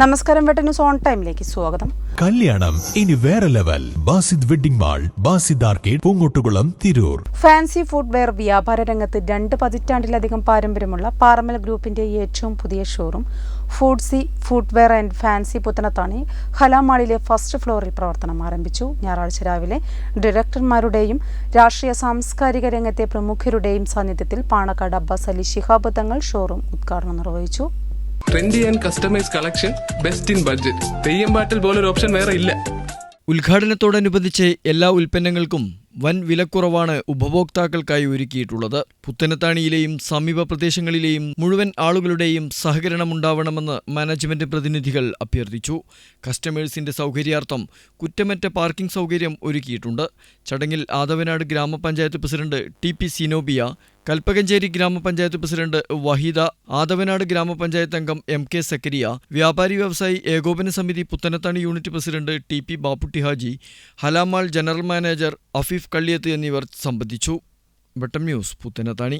നമസ്കാരം, വെട്ട news on ടൈമിലേക്ക് സ്വാഗതം. കല്യാണം ഇനി വേറെ level. Basid wedding mall, Basid arcade, Poongottukulam, Tirur. Fancy footwear വ്യാപാര രംഗത്ത് 2 പതിറ്റാണ്ടിലധികം പാരമ്പര്യമുള്ള പാറമൽ ഗ്രൂപ്പിന്റെ ഏറ്റവും പുതിയ ഷോറൂം ഫുഡ്സി ഫുട്വെയർ ആൻഡ് ഫാൻസി പുത്തനത്താണി ഹലാമാളിലെ ഫസ്റ്റ് ഫ്ലോറിൽ പ്രവർത്തനം ആരംഭിച്ചു. ഞായറാഴ്ച രാവിലെ ഡയറക്ടർമാരുടെയും രാഷ്ട്രീയ സാംസ്കാരിക രംഗത്തെ പ്രമുഖരുടെയും സാന്നിധ്യത്തിൽ പാണക്കാട് അബ്ബാസ് അലി ശിഹാബ് തങ്ങൾ ഷോറൂം ഉദ്ഘാടനം നിർവഹിച്ചു. Trendy and customise collection, best in budget. Theyyam പാട്ടിൽ പോലൊരു ഓപ്ഷൻ വേറെ ഇല്ല. ഉദ്ഘാടനത്തോടനുബന്ധിച്ച് എല്ലാ ഉൽപ്പന്നങ്ങൾക്കും വൻ വിലക്കുറവാണ് ഉപഭോക്താക്കൾക്കായി ഒരുക്കിയിട്ടുള്ളത്. പുത്തനത്താണിയിലെയും സമീപ പ്രദേശങ്ങളിലെയും മുഴുവൻ ആളുകളുടെയും സഹകരണമുണ്ടാവണമെന്ന് മാനേജ്മെന്റ് പ്രതിനിധികൾ അഭ്യർത്ഥിച്ചു. കസ്റ്റമേഴ്സിന്റെ സൗകര്യാർത്ഥം കുറ്റമറ്റ പാർക്കിംഗ് സൗകര്യം ഒരുക്കിയിട്ടുണ്ട്. ചടങ്ങിൽ ആദവനാട് ഗ്രാമപഞ്ചായത്ത് president T P Zenobia, Kalpakanchery ഗ്രാമപഞ്ചായത്ത് പ്രസിഡന്റ് വഹീദ, ആദവനാട് ഗ്രാമപഞ്ചായത്ത് അംഗം എം കെ സക്കരിയ, വ്യാപാരി വ്യവസായി ഏകോപന സമിതി Puthanathani unit president T P Bapputty Haji, Hala mall general manager Afeef Kalliyath എന്നിവർ സംബന്ധിച്ചു. വെട്ടം ന്യൂസ്, പുത്തനത്താണി.